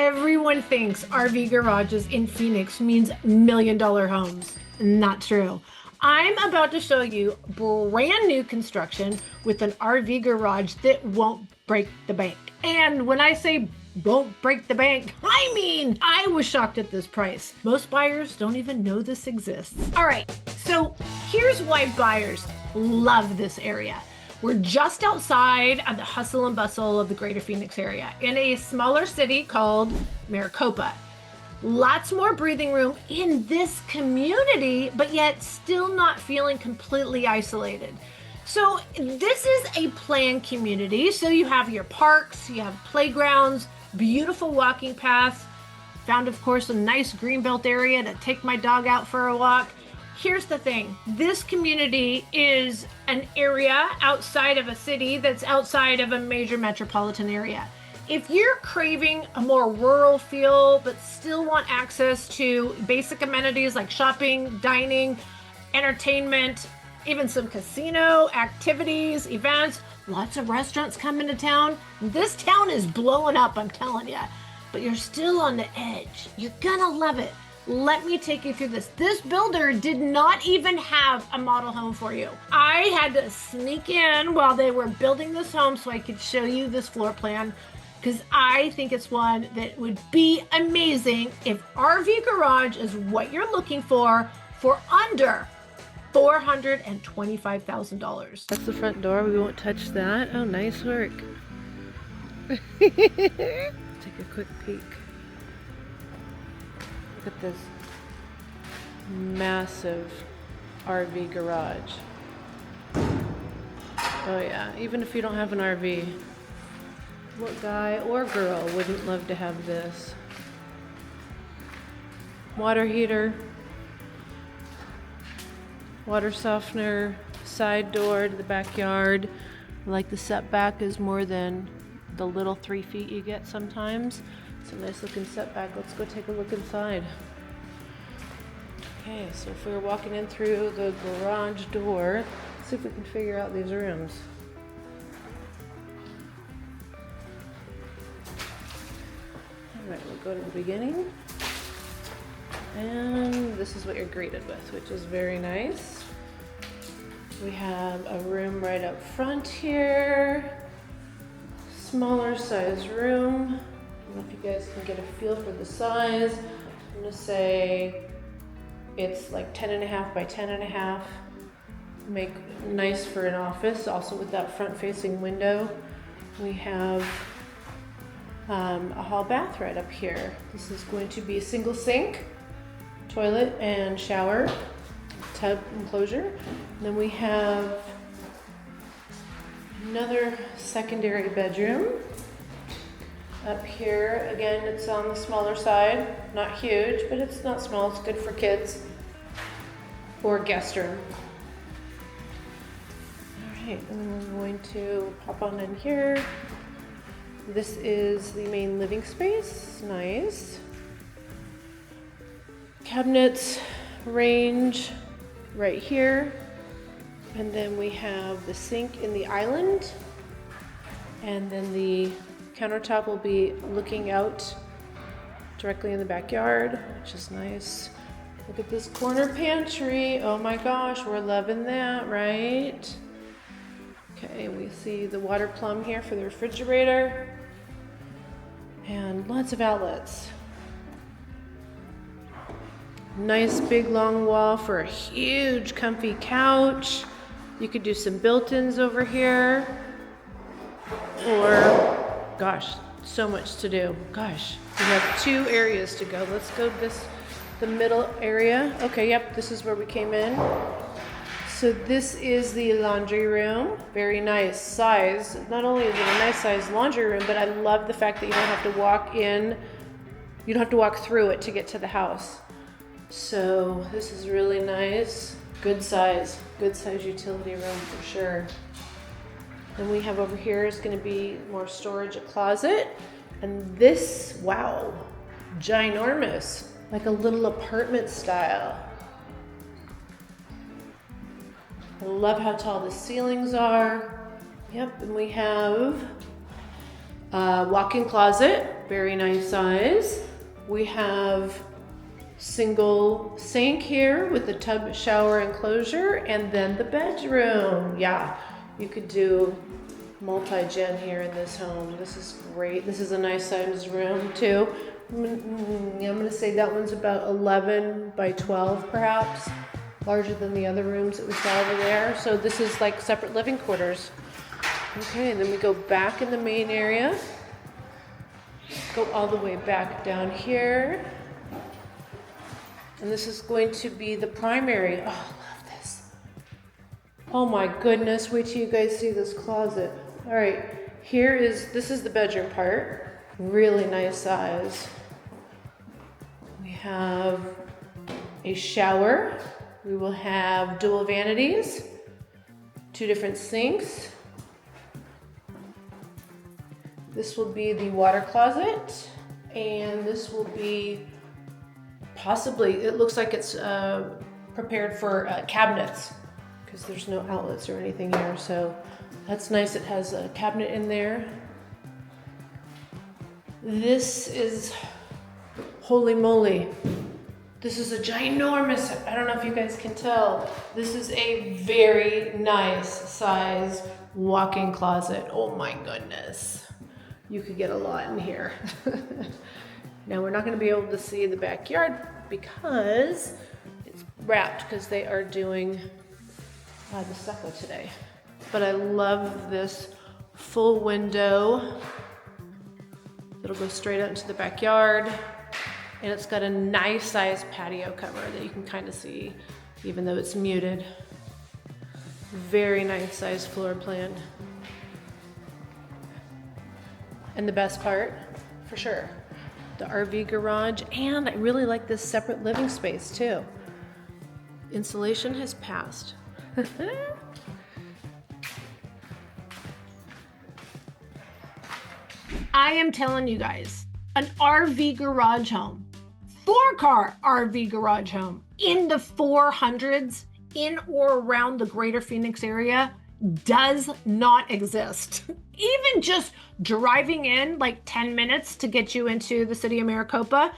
Everyone thinks RV garages in Phoenix means million-dollar homes. Not true. I'm about to show you brand new construction with an RV garage that won't break the bank. And when I say won't break the bank, I mean, I was shocked at this price. Most buyers don't even know this exists. All right, so here's why buyers love this area. We're just outside of the hustle and bustle of the greater Phoenix area in a smaller city called Maricopa. Lots more breathing room in this community, but yet still not feeling completely isolated. So this is a planned community. So you have your parks, you have playgrounds, beautiful walking paths, found of course a nice greenbelt area to take my dog out for a walk. Here's the thing, this community is an area outside of a city that's outside of a major metropolitan area. If you're craving a more rural feel, but still want access to basic amenities like shopping, dining, entertainment, even some casino activities, events, lots of restaurants come into town. This town is blowing up, I'm telling you, but you're still on the edge. You're gonna love it. Let me take you through this. This builder did not even have a model home for you. I had to sneak in while they were building this home so I could show you this floor plan, because I think it's one that would be amazing if RV garage is what you're looking for under $425,000. That's the front door. We won't touch that. Oh, nice work. Take a quick peek. Look at this massive RV garage. Oh yeah, even if you don't have an RV, what guy or girl wouldn't love to have this? Water heater, water softener, side door to the backyard. Like the setback is more than the little 3 feet you get sometimes. It's a nice looking setback. Let's go take a look inside. Okay, so if we were walking in through the garage door, let's see if we can figure out these rooms. All right, we'll go to the beginning. And this is what you're greeted with, which is very nice. We have a room right up front here. Smaller size room. I don't know if you guys can get a feel for the size. I'm gonna say it's like 10.5 by 10.5. Make nice for an office, also with that front facing window. We have a hall bath right up here. This is going to be a single sink, toilet and shower, tub enclosure. And then we have another secondary bedroom. Up here, again, it's on the smaller side, not huge, but it's not small, it's good for kids or guest room. All right, and then we're going to pop on in here. This is the main living space, nice. Cabinets, range right here. And then we have the sink in the island. And then the countertop will be looking out directly in the backyard, which is nice. Look at this corner pantry. Oh my gosh, we're loving that, right? Okay, we see the water plum here for the refrigerator. And lots of outlets. Nice big long wall for a huge comfy couch. You could do some built-ins over here. Or gosh, so much to do. Gosh, we have 2 areas to go. Let's go the middle area. Okay, yep, this is where we came in. So this is the laundry room. Very nice size. Not only is it a nice size laundry room, but I love the fact that you don't have to walk in, you don't have to walk through it to get to the house. So this is really nice. Good size utility room for sure. And we have over here is going to be more storage, a closet. And this, wow, ginormous, like a little apartment style. I love how tall the ceilings are. Yep, and we have a walk-in closet very nice size. We have single sink here with the tub shower enclosure, and then the bedroom. Yeah, you could do multi-gen here in this home. This is great. This is a nice sized room too. I'm gonna say that one's about 11 by 12 perhaps, larger than the other rooms that we saw over there. So this is like separate living quarters. Okay, and then we go back in the main area. Go all the way back down here. And this is going to be the primary. Oh, I love this. Oh my goodness, wait till you guys see this closet. All right, this is the bedroom part. Really nice size. We have a shower. We will have dual vanities, 2 different sinks. This will be the water closet, and this will be possibly, it looks like it's prepared for cabinets because there's no outlets or anything here. So that's nice. It has a cabinet in there. This is, holy moly. This is a ginormous, I don't know if you guys can tell. This is a very nice size walk-in closet. Oh my goodness. You could get a lot in here. Now we're not gonna be able to see the backyard because it's wrapped because they are doing the stucco today. But I love this full window. It'll go straight out into the backyard. And it's got a nice size patio cover that you can kind of see, even though it's muted. Very nice size floor plan. And the best part, for sure, the RV garage, and I really like this separate living space too. Insulation has passed. I am telling you guys, an RV garage home, 4-car RV garage home in the 400s in or around the greater Phoenix area does not exist. Even just driving in like 10 minutes to get you into the city of Maricopa,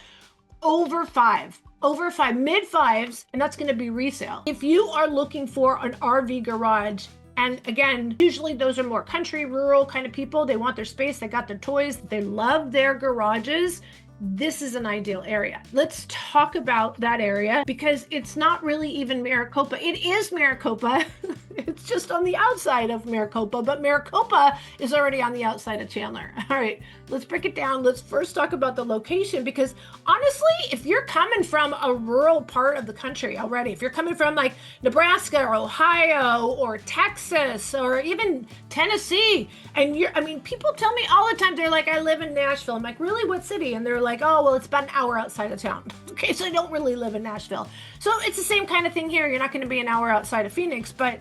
over five, mid-5s, and that's gonna be resale. If you are looking for an RV garage, and again, usually those are more country, rural kind of people, they want their space, they got their toys, they love their garages, this is an ideal area. Let's talk about that area because it's not really even Maricopa. It is Maricopa. It's just on the outside of Maricopa, but Maricopa is already on the outside of Chandler. All right, let's break it down. Let's first talk about the location because honestly, if you're coming from a rural part of the country already, if you're coming from like Nebraska or Ohio or Texas or even Tennessee, and people tell me all the time, they're like, I live in Nashville. I'm like, really, what city? And they're like, oh, well, it's about an hour outside of town. Okay, so I don't really live in Nashville. So it's the same kind of thing here. You're not going to be an hour outside of Phoenix, but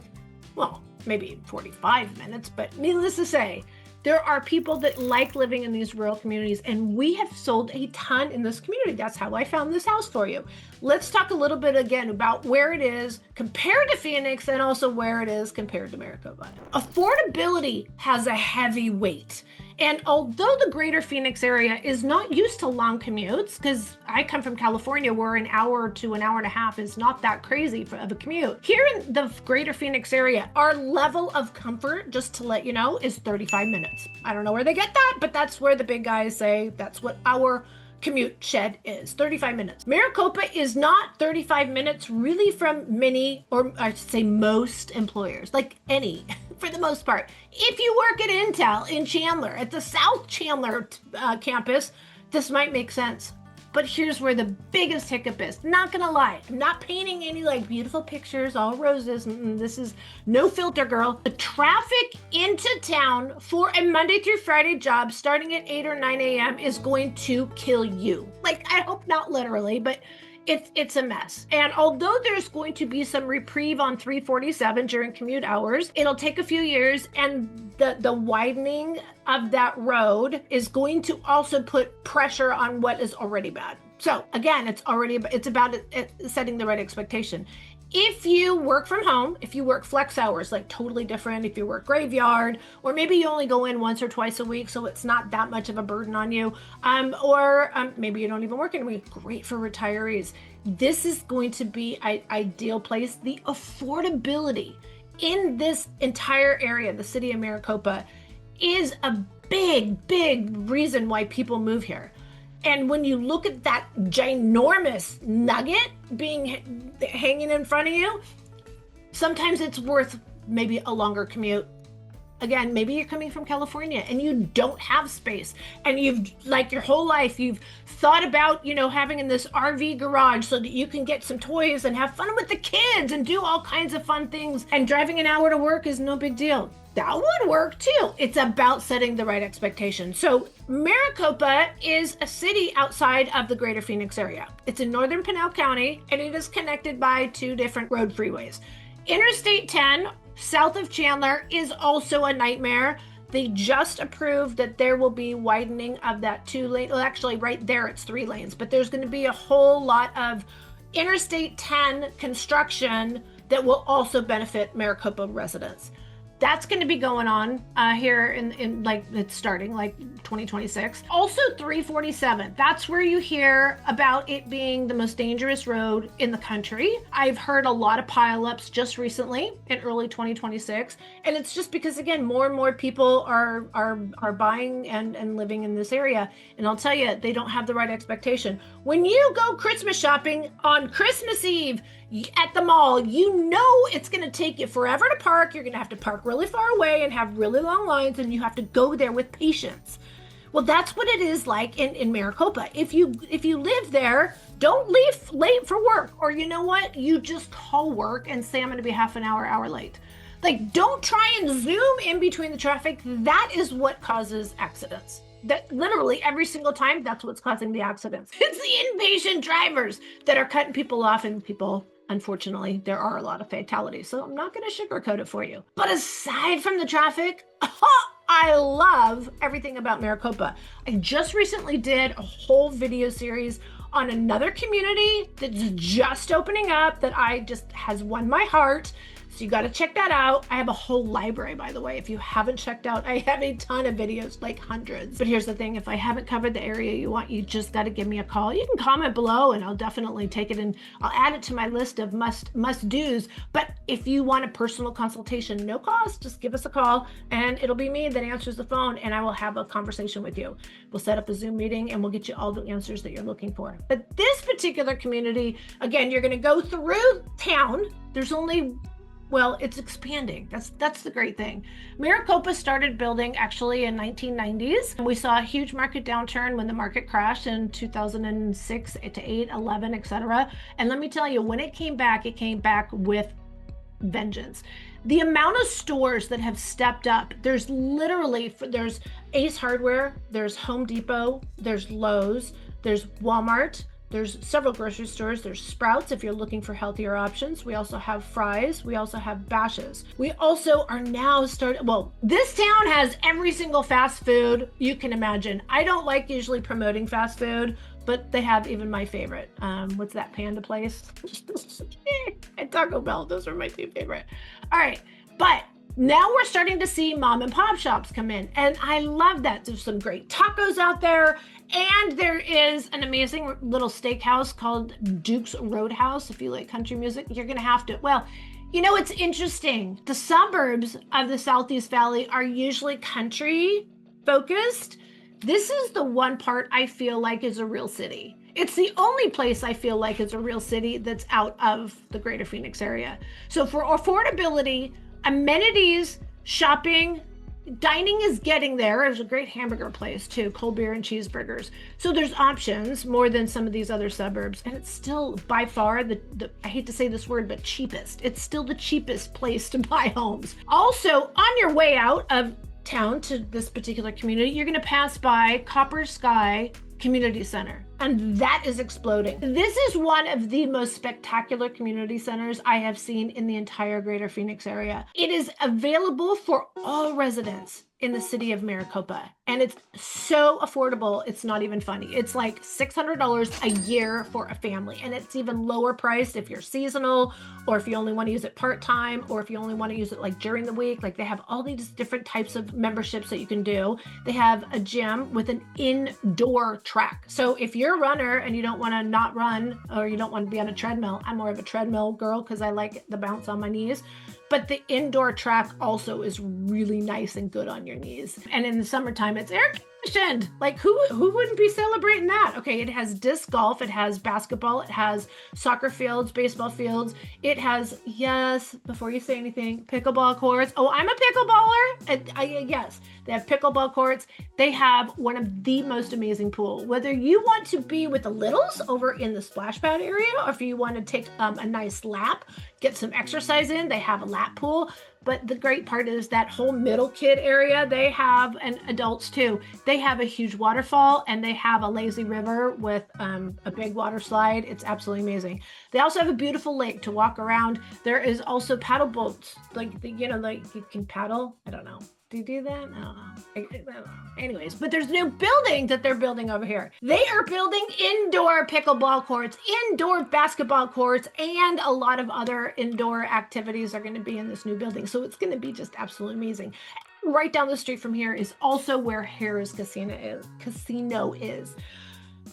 well, maybe 45 minutes, but needless to say, there are people that like living in these rural communities, and we have sold a ton in this community. That's how I found this house for you. Let's talk a little bit again about where it is compared to Phoenix and also where it is compared to Maricopa. Affordability has a heavy weight. And although the greater Phoenix area is not used to long commutes, because I come from California where an hour to an hour and a half is not that crazy of a commute. Here in the greater Phoenix area, our level of comfort, just to let you know, is 35 minutes. I don't know where they get that, but that's where the big guys say that's what our commute shed is, 35 minutes. Maricopa is not 35 minutes really from many, or I should say most employers, like any, for the most part. If you work at Intel in Chandler, at the South Chandler campus, this might make sense. But here's where the biggest hiccup is. Not gonna lie, I'm not painting any like beautiful pictures, all roses. This is no filter, girl. The traffic into town for a Monday through Friday job starting at 8 or 9 a.m. is going to kill you. Like, I hope not literally, but it's a mess. And although there's going to be some reprieve on 347 during commute hours, it'll take a few years, and the widening of that road is going to also put pressure on what is already bad. So again, it's about setting the right expectation. If you work from home, if you work flex hours, like totally different, if you work graveyard, or maybe you only go in once or twice a week, so it's not that much of a burden on you, or maybe you don't even work in a week, great for retirees. This is going to be an ideal place. The affordability in this entire area, the city of Maricopa, is a big reason why people move here. And when you look at that ginormous nugget being hanging in front of you, sometimes it's worth maybe a longer commute. Again, maybe you're coming from California and you don't have space, and you've, like, your whole life you've thought about, having in this RV garage so that you can get some toys and have fun with the kids and do all kinds of fun things, and driving an hour to work is no big deal. That would work too. It's about setting the right expectation. So Maricopa is a city outside of the greater Phoenix area. It's in northern Pinal County, and it is connected by 2 different road freeways. Interstate 10, south of Chandler, is also a nightmare. They just approved that there will be widening of that 2-lane. Well, actually right there it's 3 lanes, but there's going to be a whole lot of Interstate 10 construction that will also benefit Maricopa residents. That's going to be going on here in like, it's starting like 2026. Also 347, that's where you hear about it being the most dangerous road in the country. I've heard a lot of pileups just recently in early 2026. And it's just because, again, more and more people are buying and living in this area. And I'll tell you, they don't have the right expectation. When you go Christmas shopping on Christmas Eve at the mall, it's going to take you forever to park. You're going to have to park really far away and have really long lines, and you have to go there with patience. Well, that's what it is like in Maricopa. If you live there, don't leave late for work, or you know what? You just call work and say, I'm going to be half an hour late. Like, don't try and zoom in between the traffic. That is what causes accidents. That literally every single time, that's what's causing the accidents. It's the impatient drivers that are cutting people off, and people, unfortunately, there are a lot of fatalities. So I'm not going to sugarcoat it for you. But aside from the traffic, I love everything about Maricopa. I just recently did a whole video series on another community that's just opening up that has won my heart. So you got to check that out. I have a whole library, by the way. If you haven't checked out, I have a ton of videos, like hundreds. But here's the thing, if I haven't covered the area you want, you just got to give me a call. You can comment below and I'll definitely take it and I'll add it to my list of must-dos. But if you want a personal consultation, no cost, just give us a call and it'll be me that answers the phone, and I will have a conversation with you. We'll set up a Zoom meeting and we'll get you all the answers that you're looking for. But this particular community, again, you're going to go through town. It's expanding. That's the great thing. Maricopa started building actually in 1990s. We saw a huge market downturn when the market crashed in 2006 to 8, 11, etc. And let me tell you, when it came back with vengeance. The amount of stores that have stepped up, there's Ace Hardware, there's Home Depot, there's Lowe's, there's Walmart, there's several grocery stores. There's Sprouts if you're looking for healthier options. We also have Fry's. We also have Bash's. We also are now this town has every single fast food you can imagine. I don't like usually promoting fast food, but they have even my favorite. What's that panda place? And Taco Bell. Those are my 2 favorite. All right, but now we're starting to see mom and pop shops come in, and I love that. There's some great tacos out there, and there is an amazing little steakhouse called Duke's Roadhouse. If you like country music, you're gonna have to. Well, it's interesting. The suburbs of the Southeast Valley are usually country focused. This is the one part I feel like is a real city. It's the only place I feel like is a real city that's out of the greater Phoenix area. So for affordability, amenities, shopping, dining is getting there. There's a great hamburger place too, cold beer and cheeseburgers. So there's options more than some of these other suburbs. And it's still by far the I hate to say this word, but cheapest. It's still the cheapest place to buy homes. Also, on your way out of town to this particular community, you're going to pass by Copper Sky Community Center, and that is exploding. This is one of the most spectacular community centers I have seen in the entire greater Phoenix area. It is available for all residents. in the city of Maricopa, and it's so affordable. It's not even funny. It's like $600 a year for a family, and it's even lower priced if you're seasonal, or if you only want to use it part-time, or if you only want to use it like during the week. Like, they have all these different types of memberships that you can do. They have a gym with an indoor track. So if you're a runner and you don't want to not run, or you don't want to be on a treadmill — I'm more of a treadmill girl because I like the bounce on my knees — but the indoor track also is really nice and good on your knees. And in the summertime, it's air conditioned. Like, who wouldn't be celebrating that? Okay, it has disc golf, it has basketball, it has soccer fields, baseball fields. It has, yes, before you say anything, pickleball courts. Oh, I'm a pickleballer. Yes, they have pickleball courts. They have one of the most amazing pool. Whether you want to be with the littles over in the splash pad area, or if you want to take a nice lap, get some exercise in, they have a lap pool. But the great part is that whole middle kid area they have, and adults too, they have a huge waterfall, and they have a lazy river with a big water slide. It's absolutely amazing. They also have a beautiful lake to walk around. There is also paddle boats, like you can paddle. I don't know. Do you do that? I don't know. Anyways, but there's new building that they're building over here. They are building indoor pickleball courts, indoor basketball courts, and a lot of other indoor activities are going to be in this new building. So it's going to be just absolutely amazing. Right down the street from here is also where Harrah's Casino is.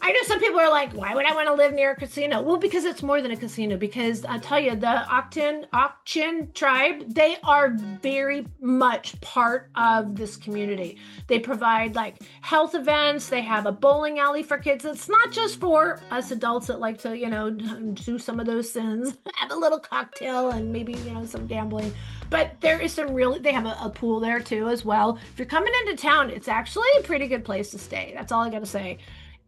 I know some people are like, why would I want to live near a casino? Well, because it's more than a casino. Because I tell you, the Ochin tribe, they are very much part of this community. They provide like health events. They have a bowling alley for kids. It's not just for us adults that like to, do some of those sins, have a little cocktail and maybe, some gambling. But there is they have a pool there too as well. If you're coming into town, it's actually a pretty good place to stay. That's all I got to say.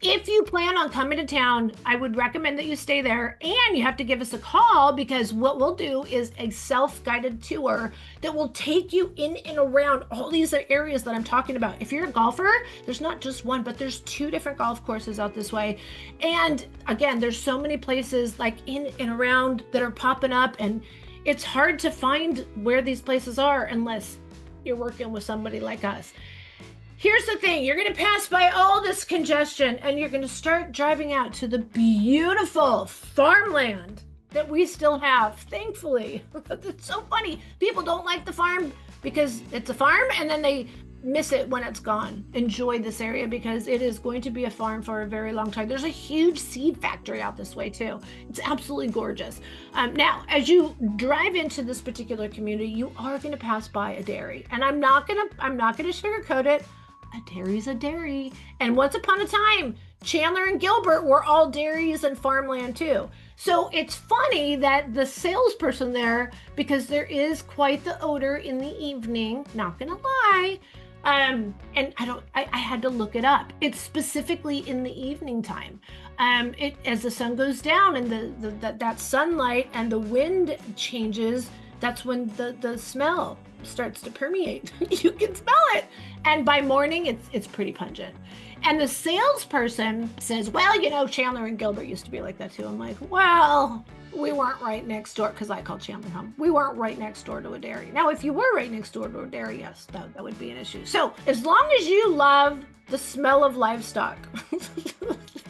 If you plan on coming to town, I would recommend that you stay there, and you have to give us a call, because what we'll do is a self-guided tour that will take you in and around all these areas that I'm talking about. If you're a golfer, there's not just one, but there's 2 different golf courses out this way. And again, there's so many places like in and around that are popping up, and it's hard to find where these places are unless you're working with somebody like us. Here's the thing, you're going to pass by all this congestion, and you're going to start driving out to the beautiful farmland that we still have, thankfully. It's so funny. People don't like the farm because it's a farm, and then they miss it when it's gone. Enjoy this area because it is going to be a farm for a very long time. There's a huge seed factory out this way too. It's absolutely gorgeous. Now, as you drive into this particular community, you are going to pass by a dairy, and I'm not going to sugarcoat it. A dairy's a dairy. And once upon a time, Chandler and Gilbert were all dairies and farmland too. So it's funny that the salesperson there, because there is quite the odor in the evening, not gonna lie. And I had to look it up. It's specifically in the evening time. As the sun goes down and that sunlight and the wind changes, that's when the smell starts to permeate. You can smell it. And by morning, it's pretty pungent. And the salesperson says, well, Chandler and Gilbert used to be like that too. I'm like, well, we weren't right next door, because I call Chandler home. We weren't right next door to a dairy. Now, if you were right next door to a dairy, yes, that would be an issue. So as long as you love the smell of livestock,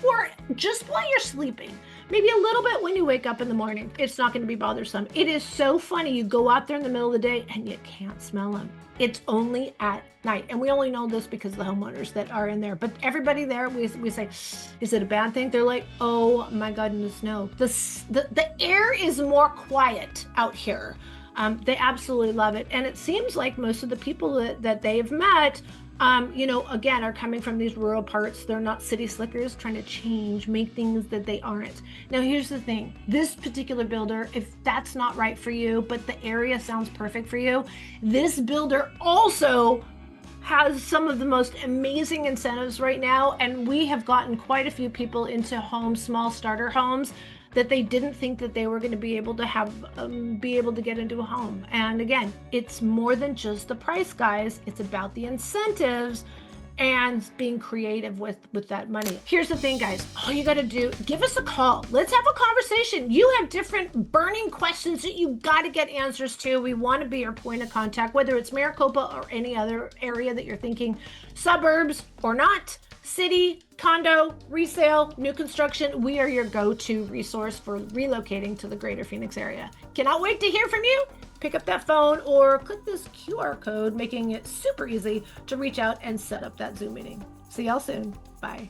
or just while you're sleeping, maybe a little bit when you wake up in the morning, it's not going to be bothersome. It is so funny. You go out there in the middle of the day and you can't smell them. It's only at night. And we only know this because of the homeowners that are in there. But everybody there, we say, is it a bad thing? They're like, oh my goodness, no. The air is more quiet out here. They absolutely love it. And it seems like most of the people that they've met, again, are coming from these rural parts. They're not city slickers trying to make things that they aren't. Now, here's the thing. This particular builder, if that's not right for you, but the area sounds perfect for you, this builder also has some of the most amazing incentives right now. And we have gotten quite a few people into homes, small starter homes, that they didn't think that they were going to be able to get into a home. And again, it's more than just the price, guys. It's about the incentives and being creative with that money. Here's the thing, guys. All you got to do, give us a call. Let's have a conversation. You have different burning questions that you got to get answers to. We want to be your point of contact, whether it's Maricopa or any other area that you're thinking, suburbs or not, city, condo, resale, new construction. We are your go-to resource for relocating to the greater Phoenix area. Cannot wait to hear from you. Pick up that phone or click this QR code, making it super easy to reach out and set up that Zoom meeting. See y'all soon. Bye.